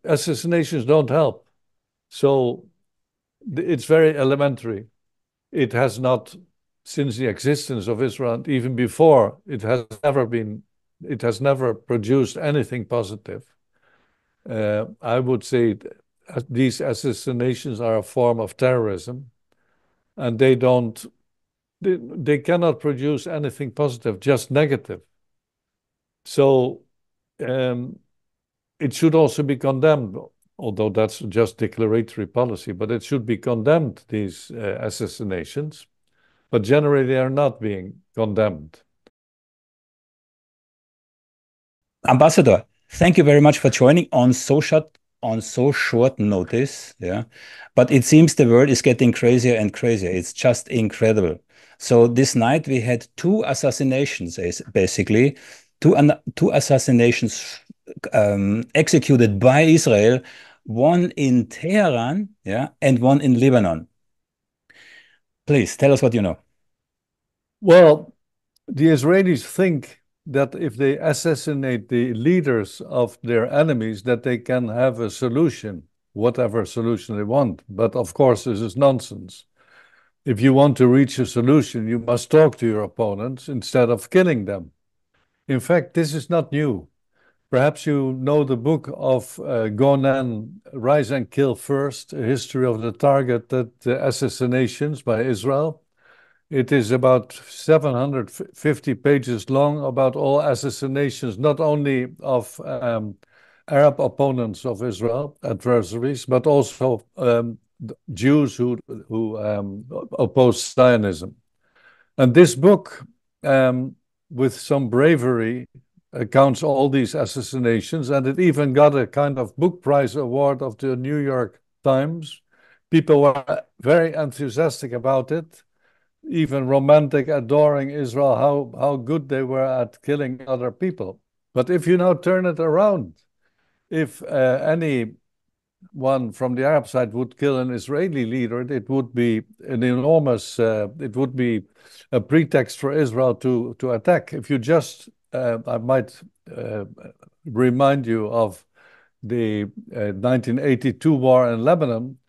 assassinations don't help. So it's very elementary. It has not, since the existence of Israel, even before, it has never produced anything positive. I would say these assassinations are a form of terrorism, and they cannot produce anything positive, just negative. So um, it should also be condemned, although that's just declaratory policy, but it should be condemned, these assassinations. But generally, they are not being condemned. Ambassador, thank you very much for joining on so short notice. Yeah. But it seems the world is getting crazier and crazier. It's just incredible. So this night we had two assassinations, basically, two assassinations executed by Israel, one in Tehran, yeah, and one in Lebanon. Please tell us what you know. Well, the Israelis think that if they assassinate the leaders of their enemies, that they can have a solution, whatever solution they want. But of course, this is nonsense. If you want to reach a solution, you must talk to your opponents instead of killing them. In fact, this is not new. Perhaps you know the book of Gonan, Rise and Kill First, a history of the targeted assassinations by Israel. It is about 750 pages long about all assassinations, not only of Arab opponents of Israel, adversaries, but also Jews who oppose Zionism. And this book, with some bravery, accounts all these assassinations, and it even got a kind of book prize award of the New York Times. People were very enthusiastic about it, even romantic, adoring Israel, how good they were at killing other people. But if you now turn it around, if any one from the Arab side would kill an Israeli leader, it would be an enormous, it would be a pretext for Israel to attack. If you just, I might remind you of the 1982 war in Lebanon.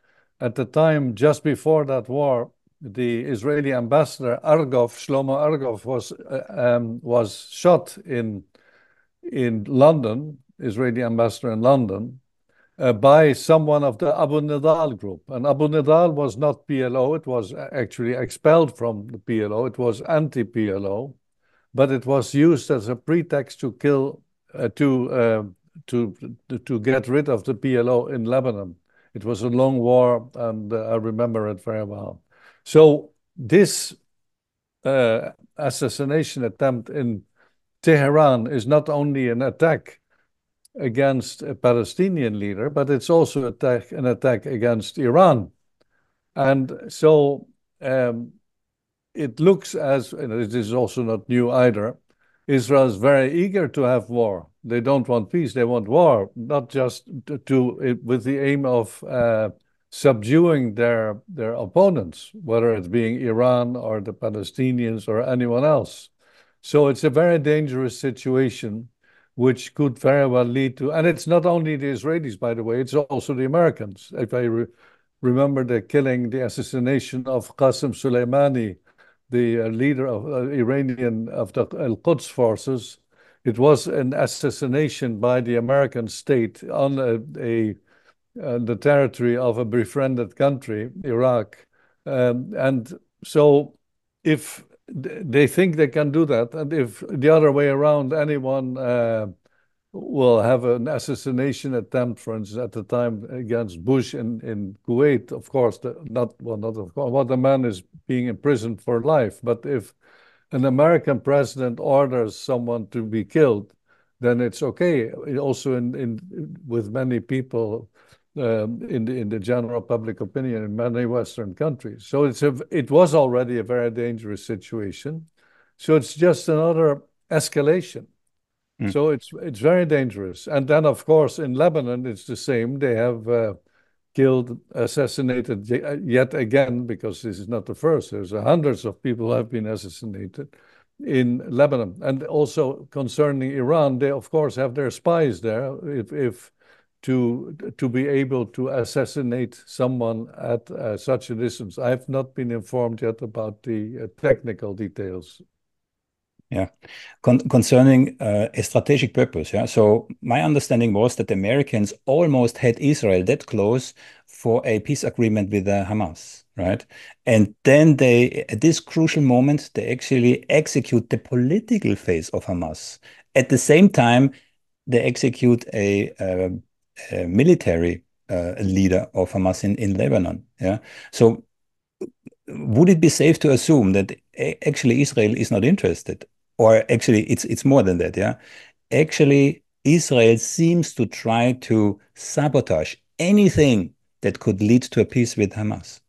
At the time, just before that war, the Israeli ambassador Shlomo Argov, was shot in London, Israeli ambassador in London, by someone of the Abu Nidal group. And Abu Nidal was not PLO, it was actually expelled from the PLO, it was anti-PLO, but it was used as a pretext to kill, to get rid of the PLO in Lebanon. It was a long war, and I remember it very well. So this assassination attempt in Tehran is not only an attack against a Palestinian leader, but it's also an attack against Iran. And so it looks as, and it is also not new either, Israel is very eager to have war. They don't want peace, they want war, not just with the aim of subduing their opponents, whether it's being Iran or the Palestinians or anyone else. So it's a very dangerous situation, which could very well lead to, and it's not only the Israelis, by the way, it's also the Americans. If I remember the assassination of Qasem Soleimani, the leader of Iranian of the Al-Quds forces, it was an assassination by the American state on the territory of a befriended country, Iraq. And so if they think they can do that, and if the other way around, anyone will have an assassination attempt, for instance, at the time against Bush in Kuwait, of course, not of course, well, the man is being imprisoned for life. But if an American president orders someone to be killed, then it's okay. Also, with many people in the general public opinion in many Western countries. So it was already a very dangerous situation. So it's just another escalation. Mm. So it's very dangerous. And then, of course, in Lebanon, it's the same. They have assassinated yet again, because this is not the first. There's hundreds of people who have been assassinated in Lebanon. And also concerning Iran, they, of course, have their spies there. If to be able to assassinate someone at such a distance. I have not been informed yet about the technical details. Yeah. Concerning a strategic purpose, yeah. So my understanding was that the Americans almost had Israel that close for a peace agreement with Hamas, right? And then they, at this crucial moment, they actually execute the political phase of Hamas. At the same time, they execute a military leader of Hamas in Lebanon. Yeah. So would it be safe to assume that actually Israel is not interested? Or actually, it's more than that, yeah? Actually, Israel seems to try to sabotage anything that could lead to a peace with Hamas.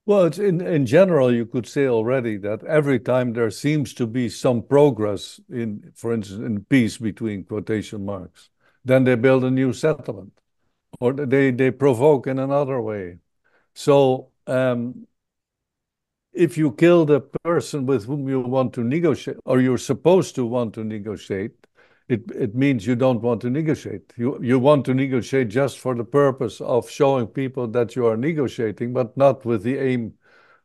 Well, it's in general, you could say already that every time there seems to be some progress in, for instance, in peace between quotation marks, then they build a new settlement or they provoke in another way. So if you kill the person with whom you want to negotiate, or you're supposed to want to negotiate, it means you don't want to negotiate. You want to negotiate just for the purpose of showing people that you are negotiating, but not with the aim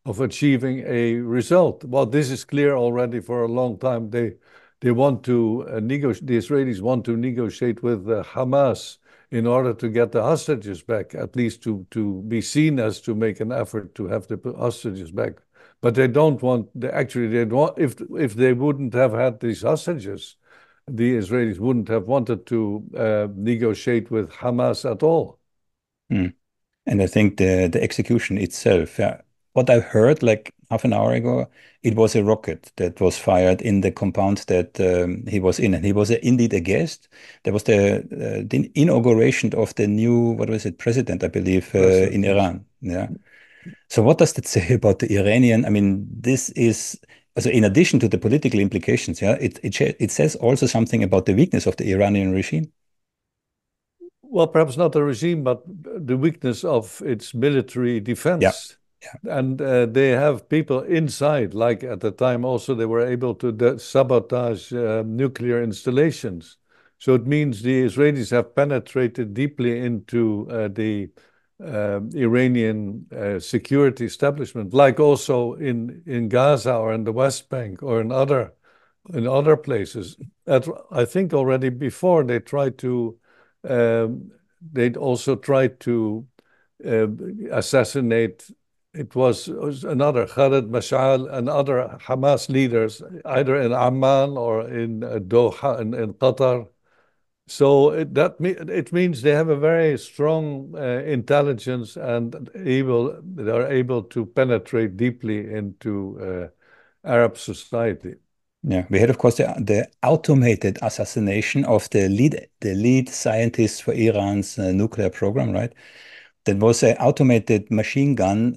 of achieving a result. Well, this is clear already for a long time. They want to negotiate. The Israelis want to negotiate with Hamas in order to get the hostages back, at least to be seen as to make an effort to have the hostages back. But they don't want. They don't. If they wouldn't have had these hostages, the Israelis wouldn't have wanted to negotiate with Hamas at all. Mm. And I think the execution itself, what I heard like half an hour ago, it was a rocket that was fired in the compound that he was in, and he was indeed a guest. There was the inauguration of the new, what was it, president, I believe, in Yes. Iran. Yeah. So what does that say about the Iranian? I mean, this is also in addition to the political implications. Yeah, it says also something about the weakness of the Iranian regime. Well, perhaps not the regime, but the weakness of its military Yeah, defense. yeah, And they have people inside, like at the time also they were able to sabotage nuclear installations. So it means the Israelis have penetrated deeply into the Iranian security establishment, like also in Gaza or in the West Bank or in other places. I think already before um, they'd also tried to uh, assassinate. It was another Khalid Mash'al and other Hamas leaders, either in Amman or in Doha in Qatar. So it means they have a very strong intelligence and they are able to penetrate deeply into Arab society. yeah. We had, of course, the automated assassination of the lead scientist for Iran's nuclear program, right? That was an automated machine gun,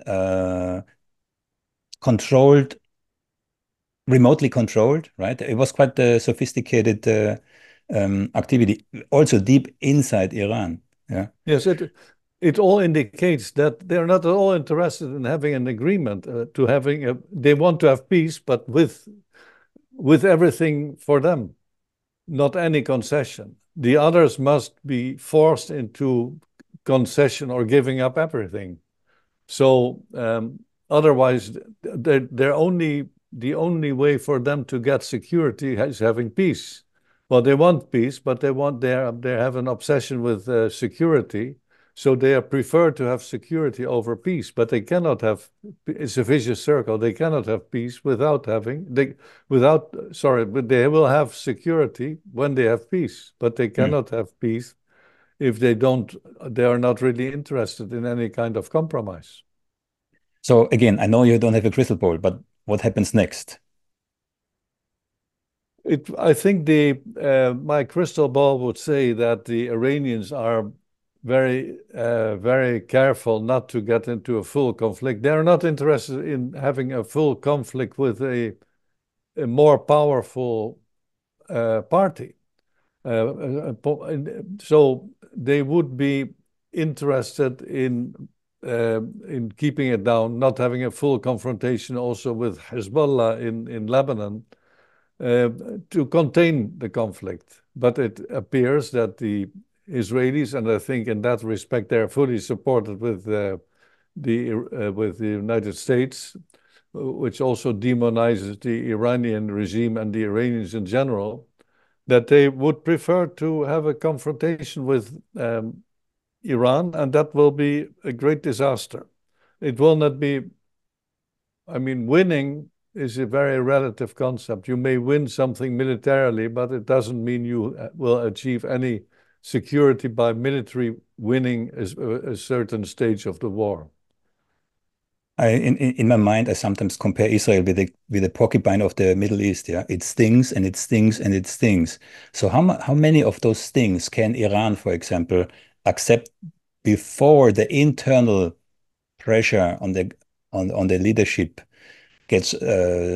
controlled, remotely controlled, right? It was quite a sophisticated activity, also deep inside Iran. Yeah. Yes, it all indicates that they're not at all interested in having an agreement to having they want to have peace, but with everything for them, not any concession. The others must be forced into concession or giving up everything. So otherwise, the only way for them to get security is having peace. Well, they want peace, but they have an obsession with security. So they prefer to have security over peace, but they cannot have. It's a vicious circle. They cannot have peace but they will have security when they have peace, but they Mm. cannot have peace if they don't. They are not really interested in any kind of compromise. So again, I know you don't have a crystal ball, but what happens next? I think my crystal ball would say that the Iranians are very careful not to get into a full conflict. They're not interested in having a full conflict with a more powerful party. So they would be interested in keeping it down, not having a full confrontation also with Hezbollah in Lebanon uh, to contain the conflict. But it appears that the Israelis, and I think in that respect they're fully supported with the United States, which also demonizes the Iranian regime and the Iranians in general, that they would prefer to have a confrontation with Iran, and that will be a great disaster. It will not be, I mean, winning is a very relative concept. You may win something militarily, but it doesn't mean you will achieve any security by military winning a certain stage of the war. In my mind, I sometimes compare Israel with the porcupine of the Middle East. Yeah, it stings and it stings and it stings. So how many of those stings can Iran, for example, accept before the internal pressure on the leadership gets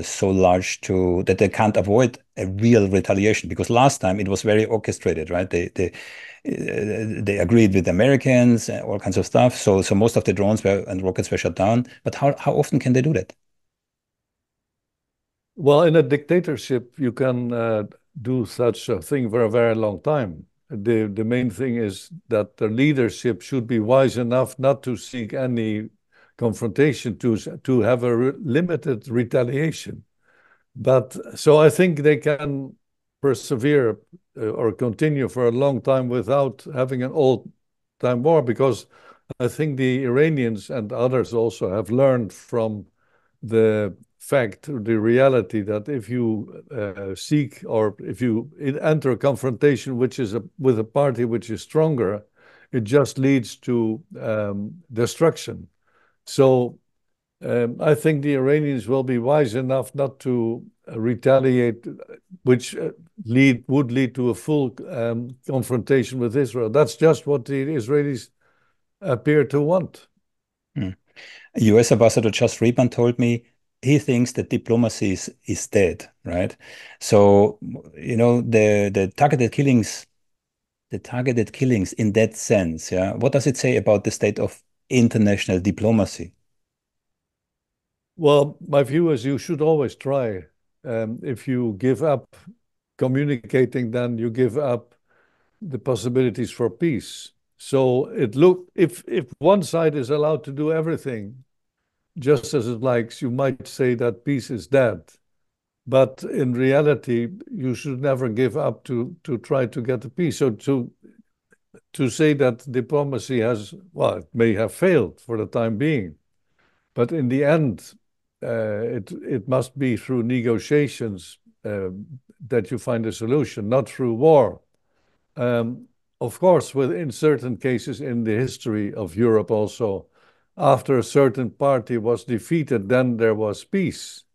so large that they can't avoid a real retaliation? Because last time it was very orchestrated, right? They agreed with the Americans, all kinds of stuff. So most of the drones and rockets were shut down. But how often can they do that? Well, in a dictatorship, you can do such a thing for a very long time. The main thing is that the leadership should be wise enough not to seek any confrontation, to have a limited retaliation. But so I think they can persevere or continue for a long time without having an all-time war, because I think the Iranians and others also have learned from the fact, the reality that if you seek or if you enter a confrontation with a party which is stronger, it just leads to destruction. So I think the Iranians will be wise enough not to retaliate, which would lead to a full confrontation with Israel. That's just what the Israelis appear to want. Hmm. US Ambassador Just Reban told me he thinks that diplomacy is dead, right? So, the targeted killings in that sense, yeah. What does it say about the state of international diplomacy? Well, my view is you should always try. If you give up communicating, then you give up the possibilities for peace. So if one side is allowed to do everything just as it likes, you might say that peace is dead. But in reality, you should never give up to try to get the peace. So to say that diplomacy it may have failed for the time being, but in the end, it must be through negotiations that you find a solution, not through war. Of course, in certain cases in the history of Europe also, after a certain party was defeated, then there was peace.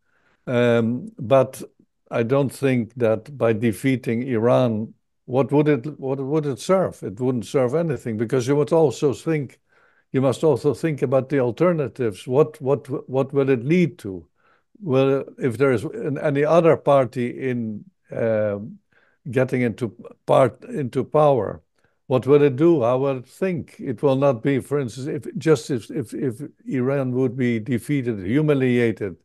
But I don't think that by defeating Iran, what would it serve? It wouldn't serve anything, because you must also think about the alternatives. What will it lead to? Well, if there is any other party in getting into power, what will it do? How will it think? It will not be, for instance, if Iran would be defeated, humiliated,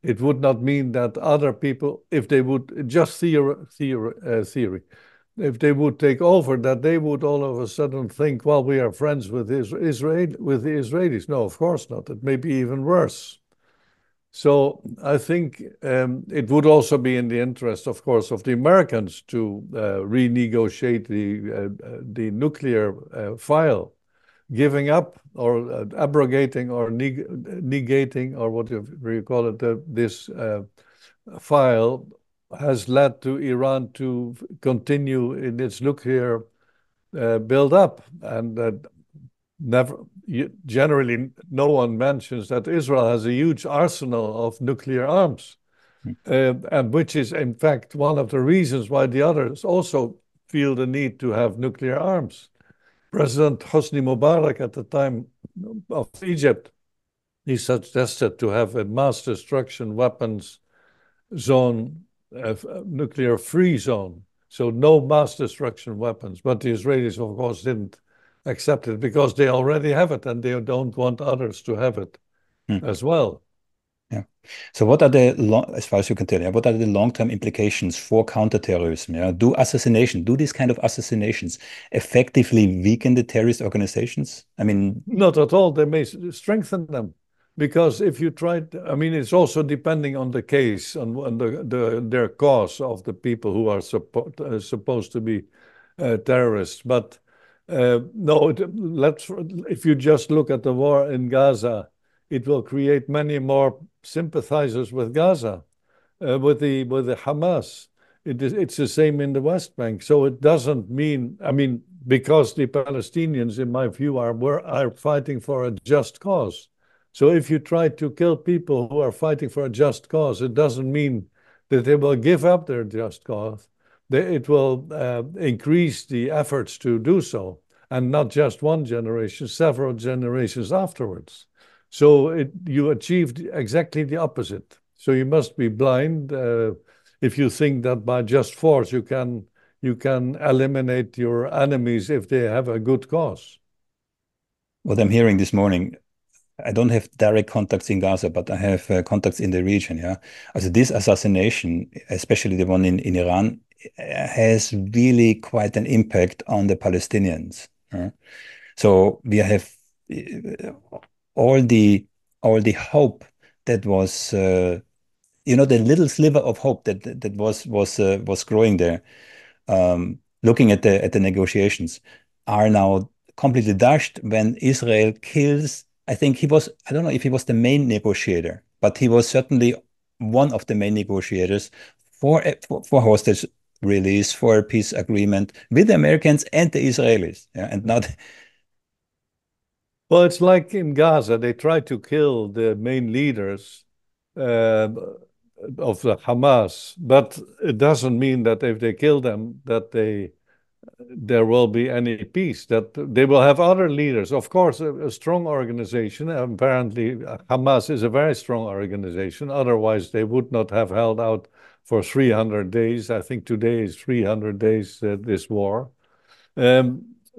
it would not mean that other people, if they would just theory, if they would take over, that they would all of a sudden think, well, we are friends with the Israelis. No, of course not. It may be even worse. So I think it would also be in the interest, of course, of the Americans to renegotiate the nuclear file, giving up or abrogating or negating, or what do you call it, this file has led to Iran to continue in its nuclear build-up, and generally no one mentions that Israel has a huge arsenal of nuclear arms, and which is in fact one of the reasons why the others also feel the need to have nuclear arms. President Hosni Mubarak at the time of Egypt, he suggested to have a mass destruction weapons zone, nuclear-free zone, so no mass destruction weapons. But the Israelis, of course, didn't accept it because they already have it and they don't want others to have it as well. Yeah. So what are the long, as far as you can tell, yeah, what are the long-term implications for counterterrorism? Yeah, do these kind of assassinations effectively weaken the terrorist organizations? I mean, Not at all. They may strengthen them because if you try, I mean, it's also depending on the case, on their cause of the people who are supposed to be terrorists. But no, if you just look at the war in Gaza, it will create many more sympathizers with Gaza, with the Hamas. It's the same in the West Bank. So it doesn't mean, I mean, because the Palestinians, in my view, are fighting for a just cause. So if you try to kill people who are fighting for a just cause, it doesn't mean that they will give up their just cause. It will increase the efforts to do so, and not just one generation, several generations afterwards. So you achieved exactly the opposite. So you must be blind if you think that by just force you can eliminate your enemies if they have a good cause. what I'm hearing this morning, I don't have direct contacts in Gaza, but I have contacts in the region. Yeah. Also, this assassination, especially the one in Iran, has really quite an impact on the Palestinians. So we have uh, all the hope that was, the little sliver of hope that was growing there. Looking at the negotiations, are now completely dashed when Israel kills. I think I don't know if he was the main negotiator, but he was certainly one of the main negotiators for hostage release, for a peace agreement with the Americans and the Israelis. Yeah, and not. Well, it's like in Gaza, they try to kill the main leaders uh, of the Hamas, but it doesn't mean that if they kill them, that there will be any peace, that they will have other leaders. Of course, a strong organization. Apparently, Hamas is a very strong organization. Otherwise, they would not have held out for 300 days. I think today is 300 days, this war.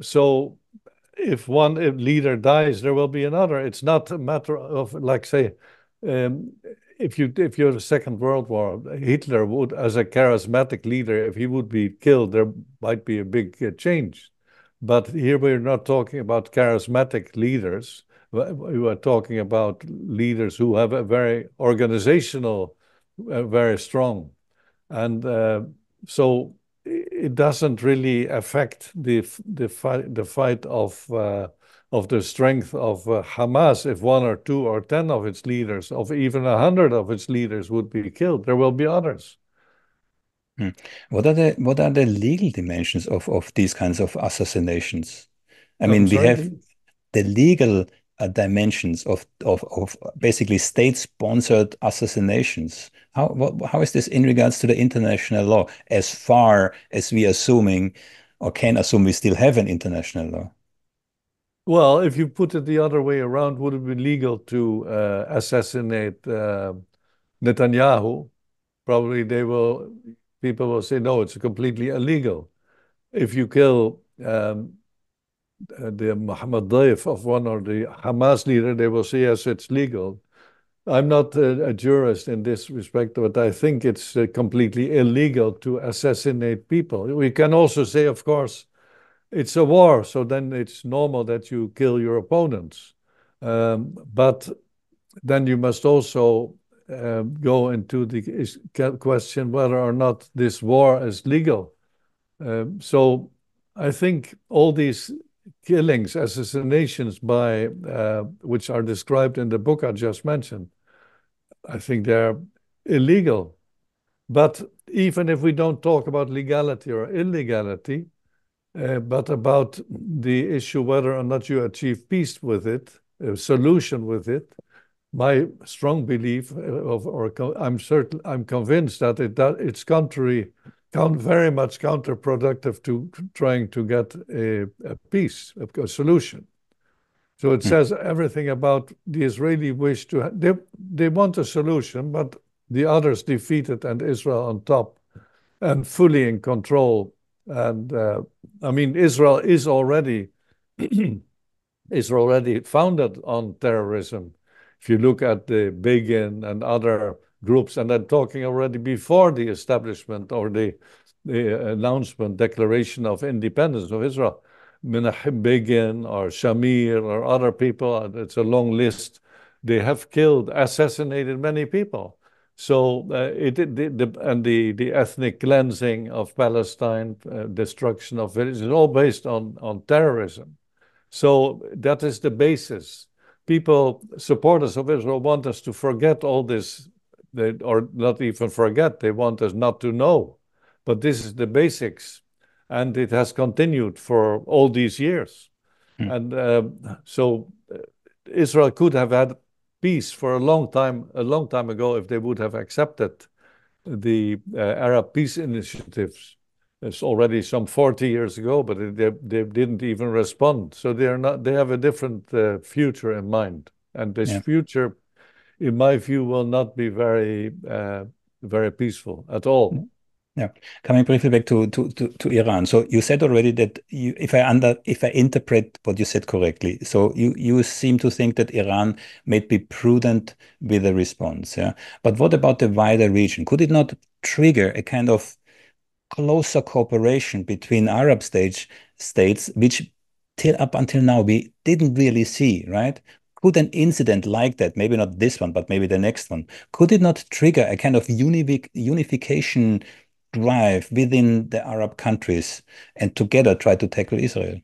So if one leader dies, there will be another. It's not a matter of, like, say, um, if you're the Second World War, Hitler would, as a charismatic leader, if he would be killed, there might be a big change. But here we're not talking about charismatic leaders. We are talking about leaders who have a very organizational, very strong. And so it doesn't really affect the fight of the strength of Hamas if one or two or 10 of its leaders, of even 100 of its leaders would be killed. There will be others. Hmm. What are the legal dimensions of these kinds of assassinations? I I'm mean, we sorry, have please. the legal dimensions of basically state-sponsored assassinations. How is this in regards to the international law, as far as we assuming or can assume we still have an international law? Well, if you put it the other way around, would it be legal to assassinate Netanyahu? Probably people will say, no, it's completely illegal. If you kill the Mohammed Daif of one or the Hamas leader, they will say, yes, it's legal. I'm not a jurist in this respect, but I think it's completely illegal to assassinate people. We can also say, of course, it's a war, so then it's normal that you kill your opponents. But then you must also go into the question whether or not this war is legal. So I think all these killings, assassinations by which are described in the book I just mentioned, I think they're illegal. But even if we don't talk about legality or illegality, but about the issue whether or not you achieve peace with it, a solution with it, my strong belief I'm convinced that it's very much counterproductive to trying to get a peace, a solution. So it Hmm. says everything about the Israeli wish they want a solution, but the others defeated and Israel on top and fully in control. And I mean, Israel is already is already founded on terrorism. If you look at the Begin and other groups, and I'm talking already before the establishment or the announcement, declaration of independence of Israel, Menachem Begin or Shamir or other people, it's a long list. They have killed, assassinated many people. So the ethnic cleansing of Palestine, destruction of villages, is all based on terrorism. So that is the basis. People, supporters of Israel, want us to forget all this, or not even forget. They want us not to know. But this is the basics, and it has continued for all these years. Mm. And so Israel could have had peace for a long time ago, if they would have accepted the Arab peace initiatives. It's already some 40 years ago, but they didn't even respond. So they have a different future in mind. And this Yeah. future, in my view, will not be very peaceful at all. Yeah. Coming briefly back to Iran. So you said already that if I interpret what you said correctly, so you seem to think that Iran may be prudent with the response. Yeah. But what about the wider region? Could it not trigger a kind of closer cooperation between Arab states, which up until now we didn't really see, right? Could an incident like that, maybe not this one, but maybe the next one, could it not trigger a kind of unification drive within the Arab countries and together try to tackle Israel?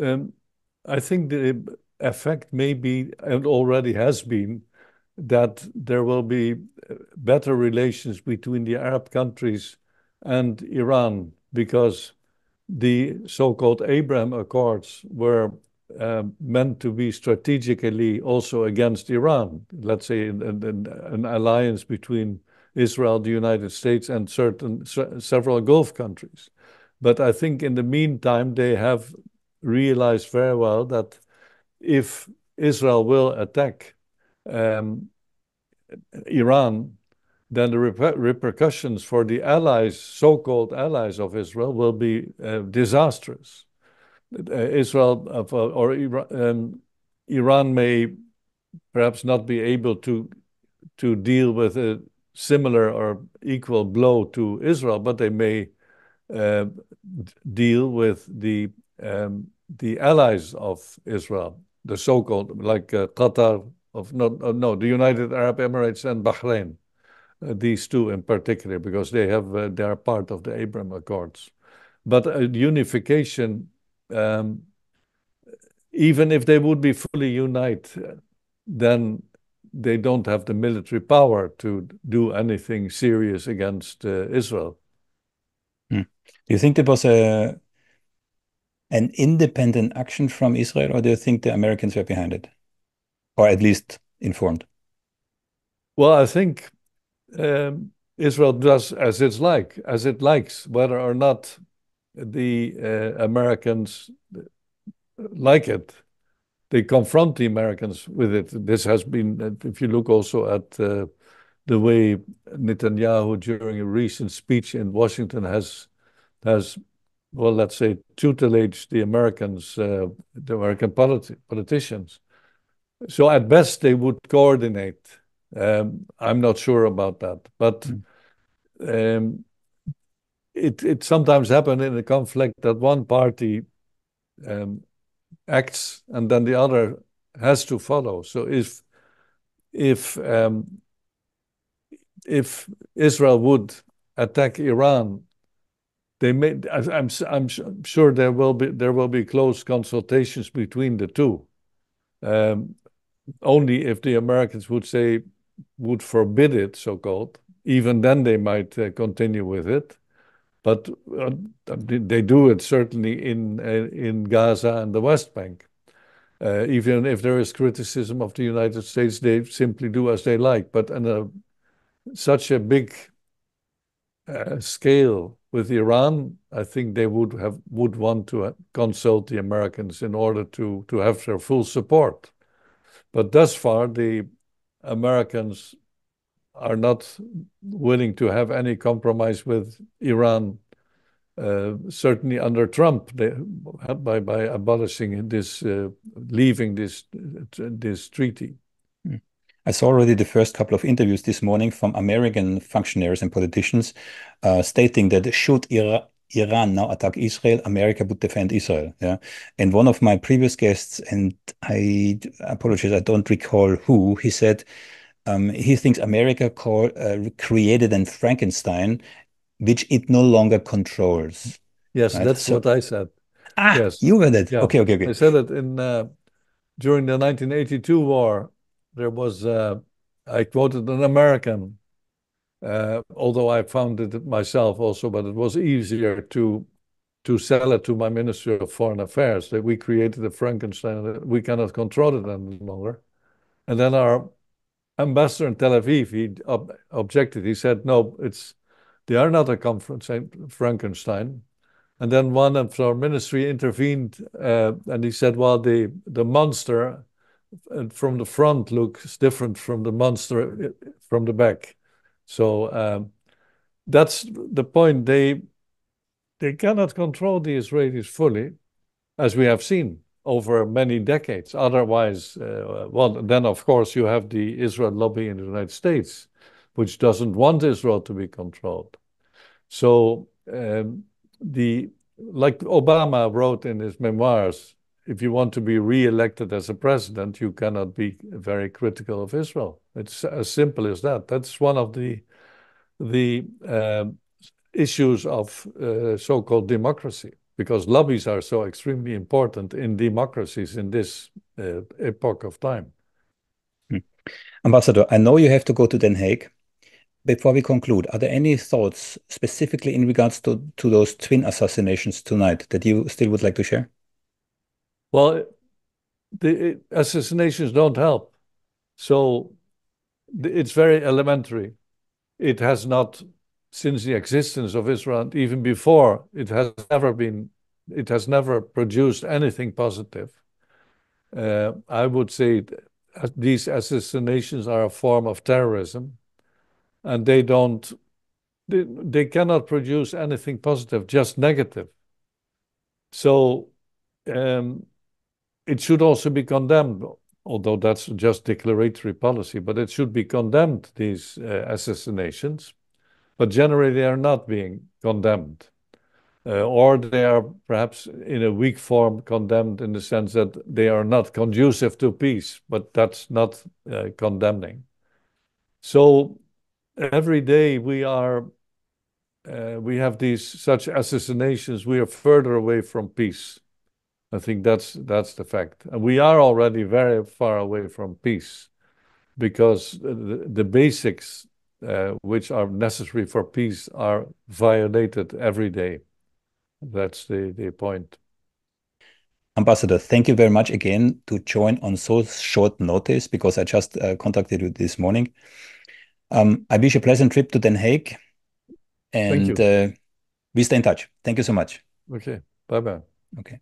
Um, I think the effect may be, and already has been, that there will be better relations between the Arab countries and Iran, because the so-called Abraham Accords were meant to be strategically also against Iran. Let's say an alliance between Israel, the United States, and several Gulf countries. But I think in the meantime, they have realized very well that if Israel will attack um, Iran, then the repercussions for the allies, so-called allies of Israel, will be disastrous. Israel or Iran may perhaps not be able to deal with a similar or equal blow to Israel, but they may uh, deal with the allies of Israel, the so-called, like Qatar, the United Arab Emirates and Bahrain. These two in particular, because they are part of the Abraham Accords. But unification, even if they would be fully united, then they don't have the military power to do anything serious against Israel. Do you think there was an independent action from Israel, or do you think the Americans were behind it, or at least informed? Well, I think Israel does as it likes, whether or not the Americans like it. They confront the Americans with it. This has been, if you look also at the way Netanyahu during a recent speech in Washington has, well, let's say, tutelaged the Americans, the American politicians. So at best, they would coordinate. I'm not sure about that, but um, it sometimes happens in a conflict that one party um, acts and then the other has to follow. So if um, if Israel would attack Iran, they may. I'm sure there will be close consultations between the two. Um, Only if the Americans would forbid it, so-called, even then they might continue with it. But they do it certainly in Gaza and the West Bank. Even if there is criticism of the United States, they simply do as they like. But on such a big scale with Iran, I think they would want to consult the Americans in order to have their full support. But thus far, the Americans are not willing to have any compromise with Iran certainly under Trump, by abolishing this, leaving this treaty. I saw already the first couple of interviews this morning from American functionaries and politicians stating that should Iran now attack Israel, America would defend Israel. Yeah. And one of my previous guests, and I apologize, I don't recall who, he said he thinks America created a Frankenstein, which it no longer controls. Yes, Right. that's what I said. Yes. You heard it. Yeah. Okay, okay, okay. I said it during the 1982 war. There was, I quoted an American, although I found it myself also, but it was easier to sell it to my Ministry of Foreign Affairs that we created a Frankenstein, that we cannot control it any longer. And then our ambassador in Tel Aviv, he objected. He said, no, they are not a Frankenstein. And then one of our ministry intervened, and he said, well, the monster from the front looks different from the monster from the back. So that's the point. They cannot control the Israelis fully, as we have seen over many decades. Otherwise, well, then of course you have the Israel lobby in the United States, which doesn't want Israel to be controlled. So like Obama wrote in his memoirs, if you want to be re-elected as a president, you cannot be very critical of Israel. It's as simple as that. That's one of the issues of so-called democracy, because lobbies are so extremely important in democracies in this epoch of time. Ambassador, I know you have to go to Den Haag. Before we conclude, are there any thoughts specifically in regards to those twin assassinations tonight that you still would like to share? Well, the assassinations don't help. So it's very elementary. It has not, since the existence of Israel, even before, it has never produced anything positive. I would say these assassinations are a form of terrorism, and they cannot produce anything positive, just negative. So it should also be condemned, although that's just declaratory policy, but it should be condemned, these assassinations. But generally, they are not being condemned. Or they are perhaps in a weak form condemned in the sense that they are not conducive to peace, but that's not condemning. So every day we have such assassinations, we are further away from peace. I think that's the fact. And we are already very far away from peace, because the basics which are necessary for peace are violated every day. That's the point. Ambassador, thank you very much again to join on so short notice, because I just contacted you this morning. I wish you a pleasant trip to Den Haag, and we stay in touch. Thank you so much. Okay, bye-bye. Okay.